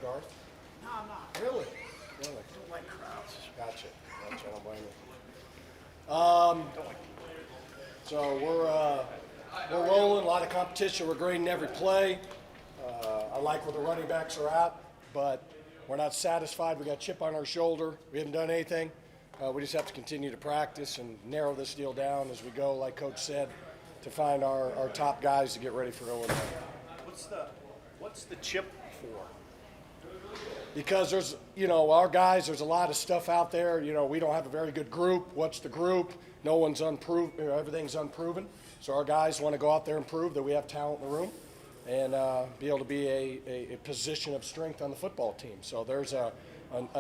Garth? No, I'm not. Really? I don't like crowds. Gotcha. I don't blame you. Don't like people. So we're rolling. A lot of competition. We're grading every play. I like where the running backs are at, but we're not satisfied. We got a chip on our shoulder. We haven't done anything. We just have to continue to practice and narrow this deal down as we go, like Coach said, to find our top guys to get ready for Illinois. What's the chip for? Because there's, our guys, there's a lot of stuff out there. We don't have a very good group. What's the group? No one's unproven. Everything's unproven. So our guys want to go out there and prove that we have talent in the room and be able to be a position of strength on the football team. So there's a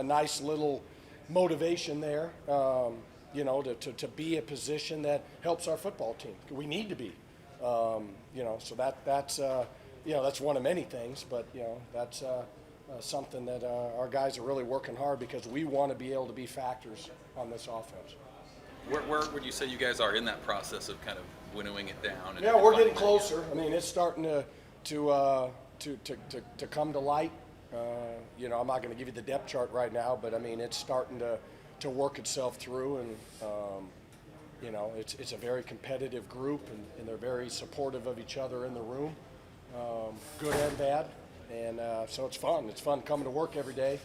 nice little motivation there, to be a position that helps our football team. We need to be, so that's one of many things, but, that's something that our guys are really working hard because we want to be able to be factors on this offense. Where would you say you guys are in that process of kind of winnowing it down? Yeah, we're getting closer. I mean, it's starting to come to light. I'm not going to give you the depth chart right now, but I mean, it's starting to work itself through, and it's a very competitive group, and they're very supportive of each other in the room, good and bad, and so it's fun. It's fun coming to work every day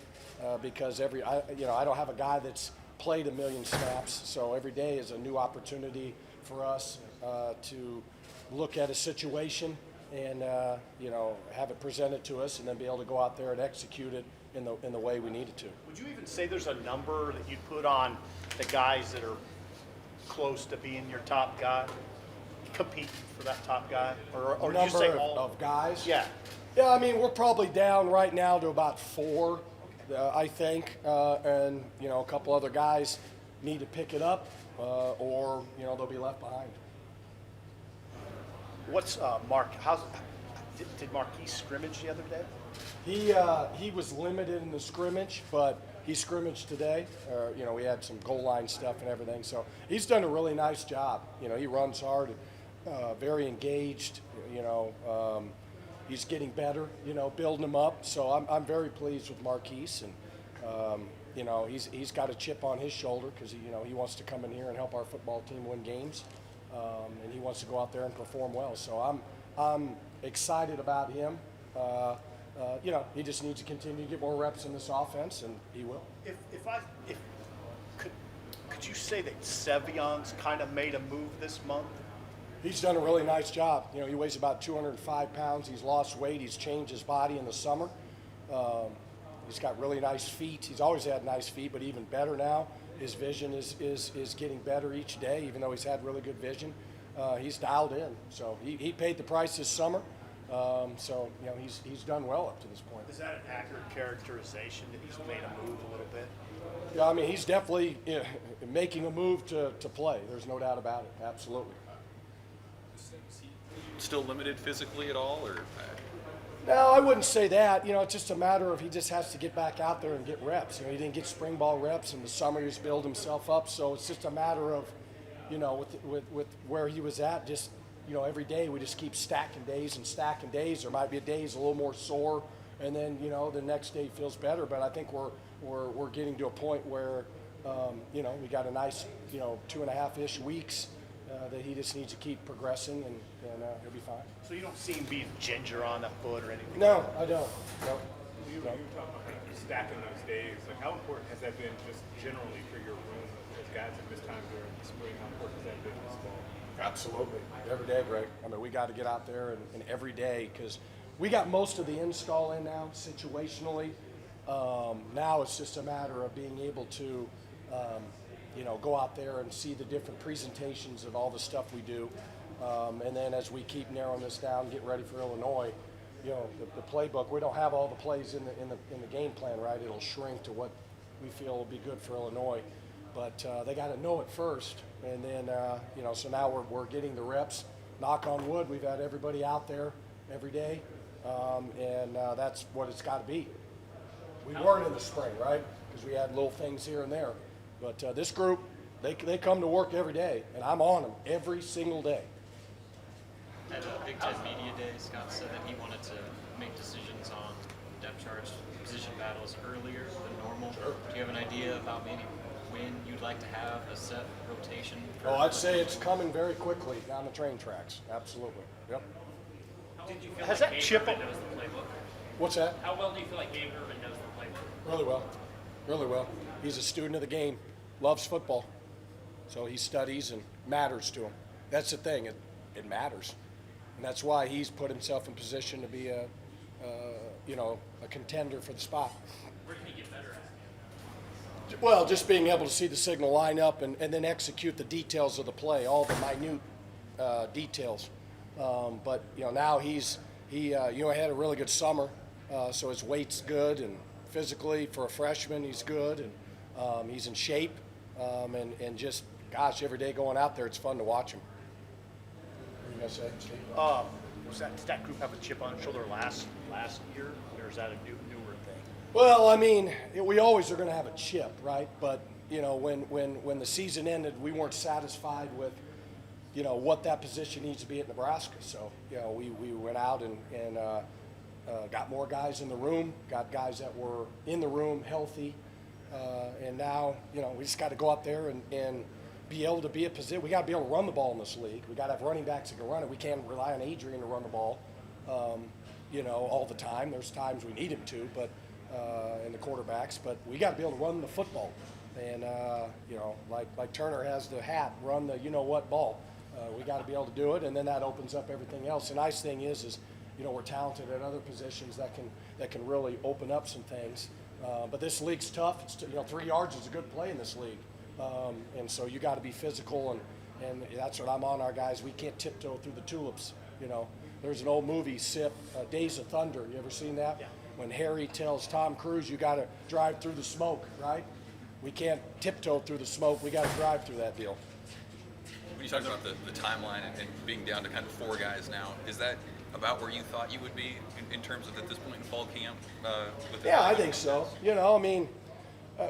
because I don't have a guy that's played a million snaps, so every day is a new opportunity for us to look at a situation and have it presented to us, and then be able to go out there and execute it in the way we need it to. Would you even say there's a number that you'd put on the guys that are close to being your top guy, competing for that top guy, or do you say all of guys? Yeah. Yeah, I mean, we're probably down right now to about 4, I think, and a couple other guys need to pick it up, or they'll be left behind. What's Mark? Did Marquis scrimmage the other day? He was limited in the scrimmage, but he scrimmaged today. We had some goal line stuff and everything, so he's done a really nice job. He runs hard, very engaged. He's getting better. Building him up. So I'm very pleased with Marquise, and he's got a chip on his shoulder because he wants to come in here and help our football team win games. And he wants to go out there and perform well. So I'm excited about him. He just needs to continue to get more reps in this offense, and he will. Could you say that Sevion's kind of made a move this month? He's done a really nice job. He weighs about 205 pounds. He's lost weight. He's changed his body in the summer. He's got really nice feet. He's always had nice feet, but even better now. His vision is getting better each day, even though he's had really good vision. He's dialed in. So he paid the price this summer. He's done well up to this point. Is that an accurate characterization that he's made a move a little bit? Yeah, I mean, he's definitely making a move to play. There's no doubt about it. Absolutely. Is he still limited physically at all, or? No, I wouldn't say that. It's just a matter of he just has to get back out there and get reps. He didn't get spring ball reps in the summer. He's built himself up. So it's just a matter of, with where he was at, just, every day we just keep stacking days and stacking days. There might be a day he's a little more sore, and then, the next day feels better. But I think we're getting to a point where, we got a nice, 2.5-ish weeks that he just needs to keep progressing, and he'll be fine. So you don't see him being ginger on that foot or anything? No, I don't. No. You were talking about stacking those days. Like, how important has that been just generally for your room as guys have missed time during the spring? How important has that been this fall? Absolutely. Every day, Greg. I mean, we got to get out there and every day, because we got most of the install in now situationally. Now it's just a matter of being able to go out there and see the different presentations of all the stuff we do. And then as we keep narrowing this down, get ready for Illinois, the playbook, we don't have all the plays in the game plan, right? It'll shrink to what we feel will be good for Illinois. But they got to know it first. And then, so now we're getting the reps. Knock on wood, we've had everybody out there every day. And that's what it's got to be. We weren't in the spring, right? Because we had little things here and there. But this group, they come to work every day, and I'm on them every single day. At Big Ten Media Day, Scott said that he wanted to make decisions on depth charts, position battles earlier than normal. Do you have an idea about maybe when you'd like to have a set rotation? Oh, I'd say it's coming very quickly down the train tracks. Absolutely. Yep. Did you feel Has like that Gabe chip- Ervin knows the playbook? What's that? How well do you feel like Gabe Ervin knows the playbook? Really well. Really well. He's a student of the game, loves football. So he studies and matters to him. That's the thing. It matters. And that's why he's put himself in position to be a contender for the spot. Where can he get better at? Well, just being able to see the signal line up and then execute the details of the play, all the minute details. But now he had a really good summer, so his weight's good, and physically for a freshman he's good, and he's in shape, and just gosh, every day going out there it's fun to watch him. What are you gonna say, Steve? Did that group have a chip on its shoulder last year, or is that a newer thing? Well, I mean, we always are going to have a chip, right? But when the season ended, we weren't satisfied with what that position needs to be at Nebraska. So we went out and got more guys in the room, got guys that were in the room healthy, and now we just got to go out there and be able to be a position. We got to be able to run the ball in this league. We got to have running backs that can run it. We can't rely on Adrian to run the ball, all the time. There's times we need him to, but and the quarterbacks. But we got to be able to run the football, and like Turner has the hat, run the what ball. We got to be able to do it, and then that opens up everything else. The nice thing is we're talented at other positions that can really open up some things. But this league's tough. It's 3 yards is a good play in this league. And so you got to be physical, and that's what I'm on our guys. We can't tiptoe through the tulips. There's an old movie, SIP, Days of Thunder. You ever seen that? Yeah. When Harry tells Tom Cruise, you got to drive through the smoke, right? We can't tiptoe through the smoke. We got to drive through that deal. When you talk about the timeline and being down to kind of 4 guys now, is that about where you thought you would be in terms of at this point in fall camp? Yeah, I think so.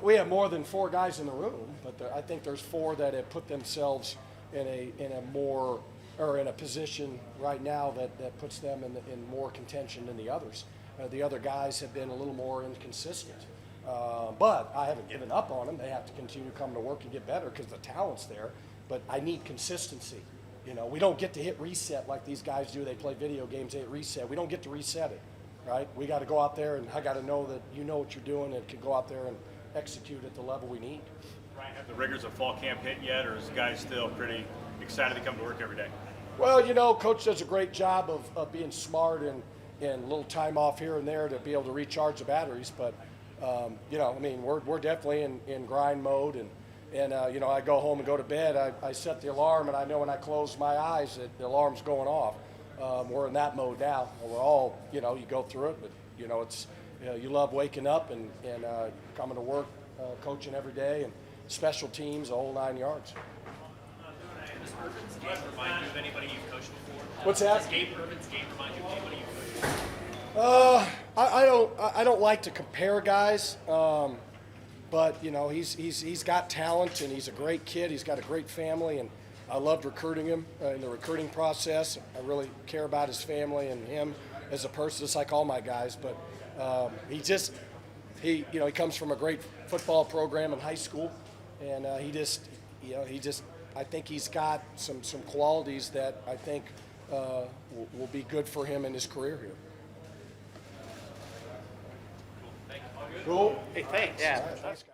We have more than 4 guys in the room, but I think there's 4 that have put themselves in a position right now that puts them in more contention than the others. The other guys have been a little more inconsistent, but I haven't given up on them. They have to continue to come to work and get better because the talent's there. But I need consistency. We don't get to hit reset like these guys do. They play video games, they hit reset. We don't get to reset it, right? We got to go out there, and I got to know that you know what you're doing and can go out there and execute at the level we need. Ryan, have the rigors of fall camp hit yet, or is guys still pretty excited to come to work every day? Well, Coach does a great job of being smart and a little time off here and there to be able to recharge the batteries. But, we're definitely in grind mode. And I go home and go to bed. I set the alarm, and I know when I close my eyes that the alarm's going off. We're in that mode now. We're all, you go through it, but, it's you love waking up and coming to work, coaching every day, and special teams, the whole 9 yards. Does Ervin's game remind you of anybody you've coached before? What's that? Does Ervin's game remind you of anybody you've coached before? I don't like to compare guys, but he's got talent, and he's a great kid. He's got a great family, and I loved recruiting him in the recruiting process. I really care about his family and him as a person, just like all my guys. But he comes from a great football program in high school, and I think he's got some qualities that I think will be good for him in his career here. Thank you. Cool. Hey, thanks. All right, thanks, guys.